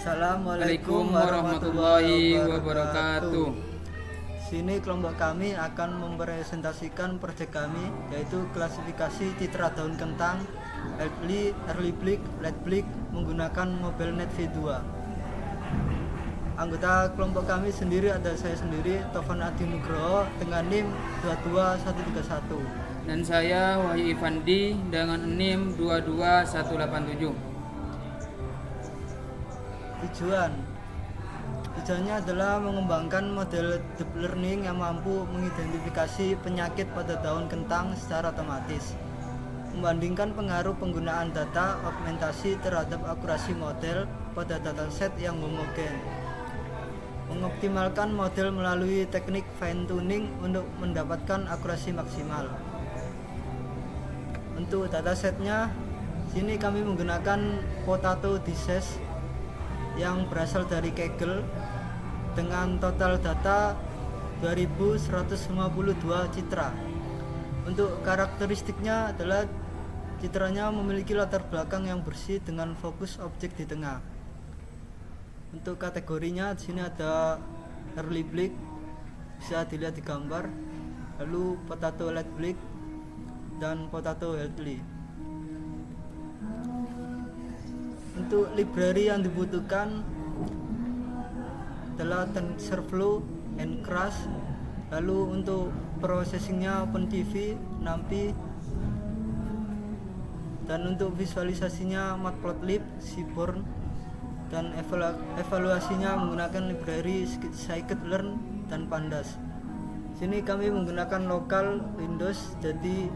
Assalamualaikum warahmatullahi wabarakatuh. Sini kelompok kami akan mempresentasikan proyek kami, yaitu klasifikasi citra daun kentang, early blick, late blick menggunakan Mobilnet V2. Anggota kelompok kami sendiri ada saya sendiri, Tovan Adi Nugroho dengan NIM 22131. Dan saya Wahyu Ivandi dengan NIM 22187. Tujuannya adalah mengembangkan model deep learning yang mampu mengidentifikasi penyakit pada daun kentang secara otomatis, membandingkan pengaruh penggunaan data augmentasi terhadap akurasi model pada dataset yang homogen, mengoptimalkan model melalui teknik fine tuning untuk mendapatkan akurasi maksimal. Untuk datasetnya, sini kami menggunakan Potato Disease yang berasal dari Kaggle dengan total data 2152 citra. Untuk karakteristiknya adalah citranya memiliki latar belakang yang bersih dengan fokus objek di tengah. Untuk kategorinya di sini ada early blick, bisa dilihat di gambar, lalu potato late blick dan potato healthy. Untuk library yang dibutuhkan adalah TensorFlow, Ncrash, lalu untuk processingnya OpenCV, NumPy, dan untuk visualisasinya Matplotlib, Seaborn, dan evaluasinya menggunakan library Scikit-learn dan Pandas. Sini kami menggunakan lokal Windows, jadi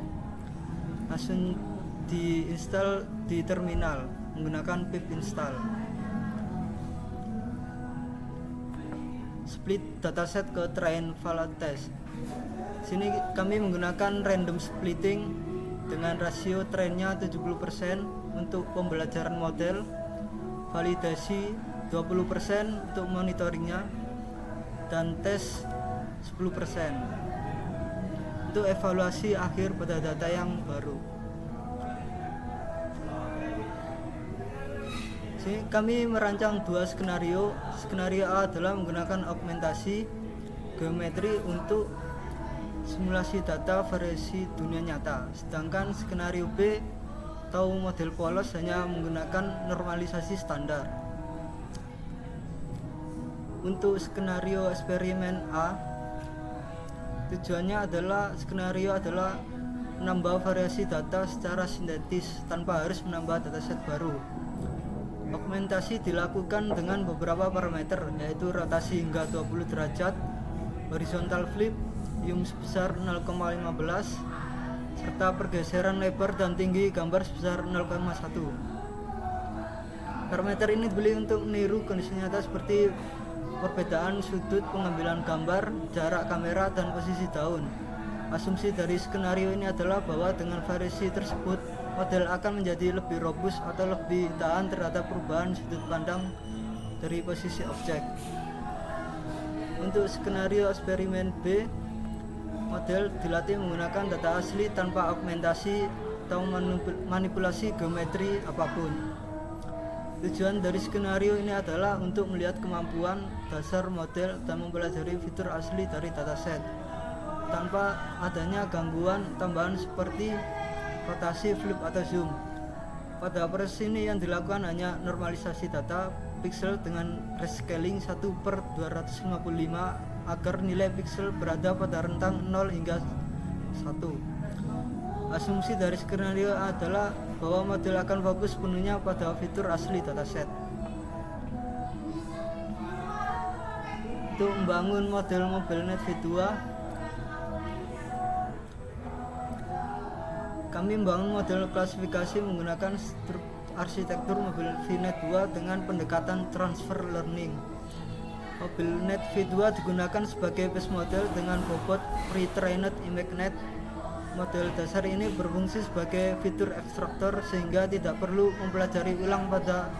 langsung diinstal di terminal menggunakan pip install. Split dataset ke train valid test. Sini kami menggunakan random splitting dengan rasio trainnya 70% untuk pembelajaran model, validasi 20% untuk monitoringnya, dan tes 10% untuk evaluasi akhir pada data yang baru. Kami merancang dua skenario. Skenario A adalah menggunakan augmentasi geometri untuk simulasi data variasi dunia nyata, sedangkan skenario B atau model polos hanya menggunakan normalisasi standar. Untuk skenario eksperimen A, tujuannya adalah menambah variasi data secara sintetis tanpa harus menambah dataset baru. Augmentasi dilakukan dengan beberapa parameter, yaitu rotasi hingga 20 derajat, horizontal flip, sebesar 0,15, serta pergeseran lebar dan tinggi gambar sebesar 0,1. Parameter ini dipilih untuk meniru kondisi nyata seperti perbedaan sudut pengambilan gambar, jarak kamera, dan posisi daun. Asumsi dari skenario ini adalah bahwa dengan variasi tersebut, model akan menjadi lebih robust atau lebih tahan terhadap perubahan sudut pandang dari posisi objek. Untuk skenario eksperimen B, model dilatih menggunakan data asli tanpa augmentasi atau manipulasi geometri apapun. Tujuan dari skenario ini adalah untuk melihat kemampuan dasar model dan mempelajari fitur asli dari dataset tanpa adanya gangguan tambahan seperti rotasi, flip, atau zoom. Pada proses ini yang dilakukan hanya normalisasi data pixel dengan rescaling 1/255 agar nilai pixel berada pada rentang 0 hingga 1. Asumsi dari skenario adalah bahwa model akan fokus penuhnya pada fitur asli dataset. Untuk membangun model Mobilnet V2, kami membangun model klasifikasi menggunakan arsitektur Mobilnet V2 dengan pendekatan transfer learning. Mobilnet V2 digunakan sebagai base model dengan bobot pre-trained ImageNet. Model dasar ini berfungsi sebagai fitur ekstraktor sehingga tidak perlu mempelajari ulang pada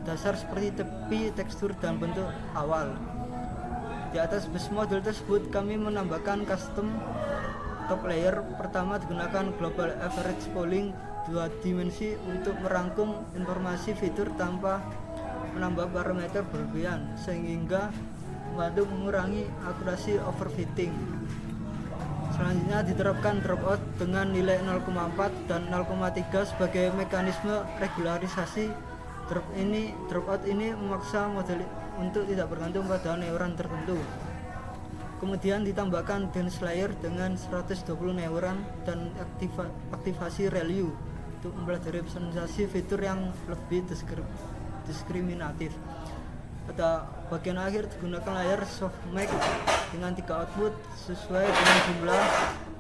dasar seperti tepi, tekstur, dan bentuk awal. Di atas base model tersebut kami menambahkan custom top layer. Pertama digunakan global average polling 2 dimensi untuk merangkum informasi fitur tanpa menambah parameter berlebihan sehingga membantu mengurangi akurasi overfitting. Selanjutnya diterapkan dropout dengan nilai 0,4 dan 0,3 sebagai mekanisme regularisasi. Dropout ini memaksa model untuk tidak bergantung pada neuron tertentu. Kemudian ditambahkan dense layer dengan 120 neuron dan aktivasi ReLU untuk mempelajari representasi fitur yang lebih diskriminatif. Pada bagian akhir digunakan layer softmax dengan 3 output sesuai dengan jumlah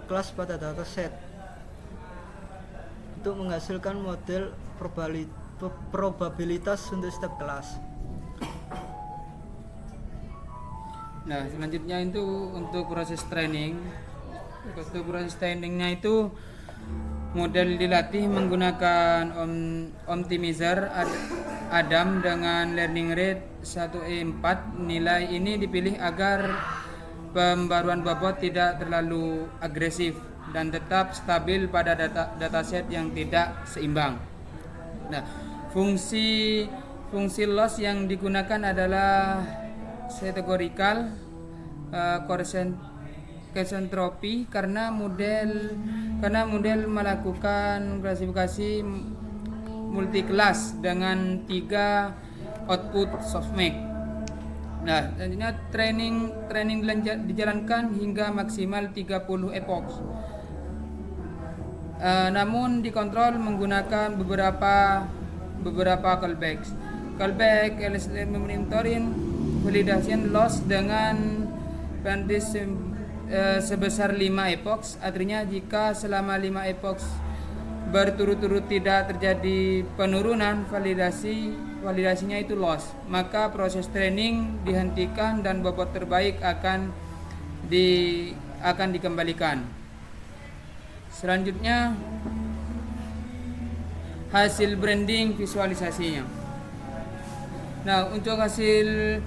kelas pada dataset untuk menghasilkan model probabilitas untuk setiap kelas. Nah, selanjutnya itu untuk proses training. Untuk proses trainingnya itu model dilatih menggunakan optimizer Adam dengan learning rate 1E4. Nilai ini dipilih agar pembaruan bobot tidak terlalu agresif dan tetap stabil pada dataset yang tidak seimbang. Nah, fungsi loss yang digunakan adalah categorical concentrotropy karena model melakukan klasifikasi multi-kelas dengan 3 output softmax. Nah, selanjutnya training dijalankan hingga maksimal 30 epochs. Namun dikontrol menggunakan beberapa callbacks. Callback monitoring validation loss dengan bandwidth sebesar 5 epochs. Artinya jika selama 5 epochs berturut-turut tidak terjadi penurunan validasinya itu loss, maka proses training dihentikan dan bobot terbaik akan dikembalikan. Selanjutnya hasil branding visualisasinya. Nah, untuk hasil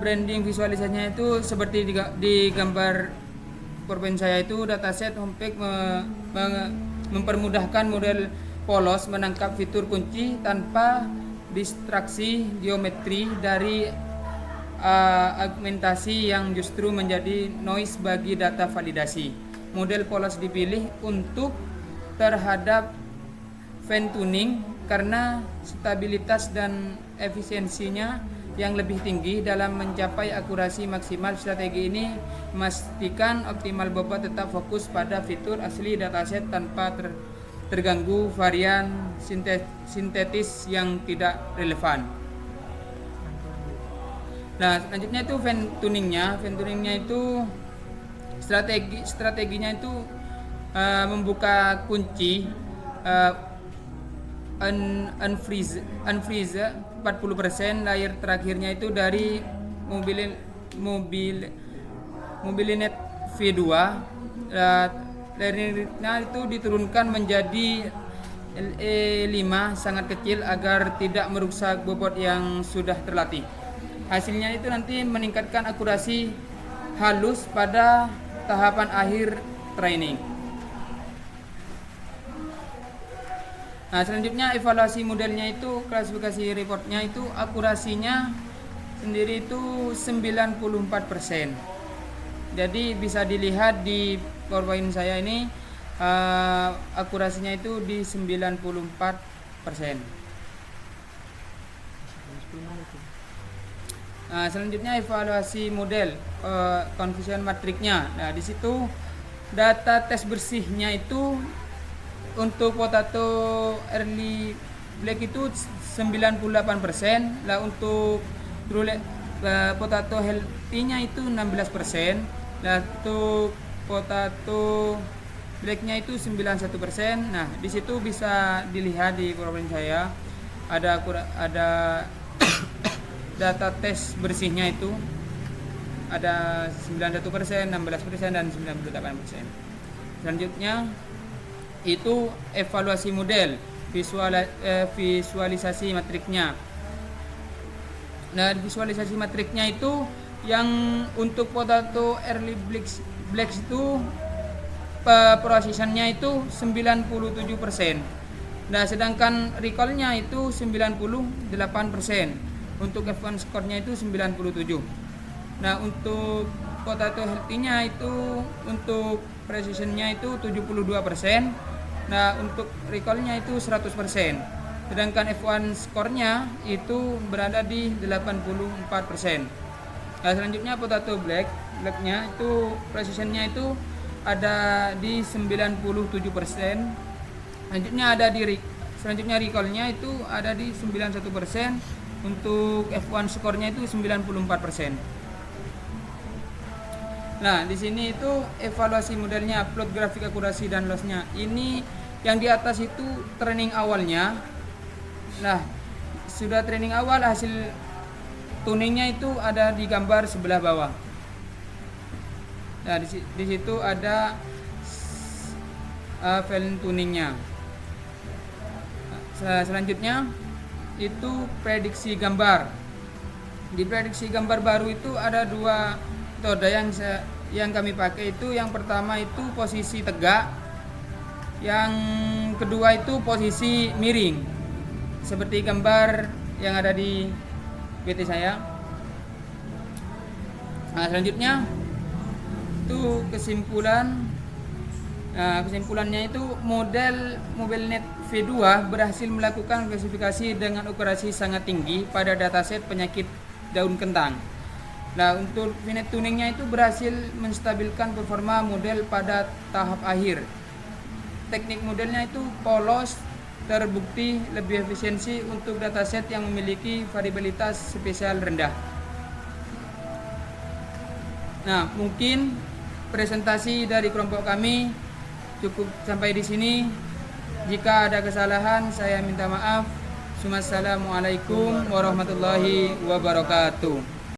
branding visualisasinya itu seperti di gambar PowerPoint saya itu, dataset homepage mempermudahkan model polos menangkap fitur kunci tanpa distraksi geometri dari augmentasi yang justru menjadi noise bagi data validasi. Model polos dipilih untuk terhadap fine tuning karena stabilitas dan efisiensinya yang lebih tinggi dalam mencapai akurasi maksimal. Strategi ini memastikan optimal bobot tetap fokus pada fitur asli dataset tanpa terganggu varian sintetis yang tidak relevan. Nah, selanjutnya itu fine tuningnya itu strateginya itu membuka kunci unfreeze 40%, layer terakhirnya itu dari Mobilinet V2. Layernya itu diturunkan menjadi LE5 sangat kecil agar tidak merusak bobot yang sudah terlatih. Hasilnya itu nanti meningkatkan akurasi halus pada tahapan akhir training. Nah, selanjutnya evaluasi modelnya itu, klasifikasi reportnya itu akurasinya sendiri itu 94%. Jadi bisa dilihat di PowerPoint saya ini akurasinya itu di 94%. Nah, selanjutnya evaluasi model confusion matrixnya. Nah, di situ data tes bersihnya itu untuk potato early black itu 98%, lah untuk potato healthy-nya itu 16%, lah untuk potato black-nya itu 91%. Nah, di situ bisa dilihat di PowerPoint saya ada data tes bersihnya itu ada 91%, 16% dan 98%. Selanjutnya itu evaluasi model visualisasi matriknya. Nah, visualisasi matriknya itu yang untuk potato early black itu precisionnya itu 97%. Nah, sedangkan recallnya itu 98%. Untuk F1 skornya itu 97. Nah, untuk potato healthy-nya itu untuk precision-nya itu 72%. Nah, untuk recall-nya itu 100%. Sedangkan F1 skornya itu berada di 84%. Nah, selanjutnya potato black-nya itu precision-nya itu ada di 97%. Selanjutnya recall-nya itu ada di 91%. Untuk F1 skornya itu 94%. Nah, di sini itu evaluasi modelnya, plot grafik akurasi dan lossnya. Ini yang di atas itu training awalnya. Nah, sudah training awal, hasil tuningnya itu ada di gambar sebelah bawah. Nah, di situ ada file tuningnya. Selanjutnya itu prediksi gambar. Di prediksi gambar baru itu ada dua metode yang kami pakai. Itu yang pertama itu posisi tegak, yang kedua itu posisi miring, seperti gambar yang ada di PT saya. Nah, selanjutnya itu kesimpulannya itu model Mobilnet V2 berhasil melakukan klasifikasi dengan akurasi sangat tinggi pada dataset penyakit daun kentang. Nah, untuk fine tuningnya itu berhasil menstabilkan performa model pada tahap akhir. Teknik modelnya itu polos, terbukti lebih efisiensi untuk dataset yang memiliki variabilitas spesial rendah. Nah, mungkin presentasi dari kelompok kami cukup sampai di sini. Jika ada kesalahan, saya minta maaf. Wassalamualaikum warahmatullahi wabarakatuh.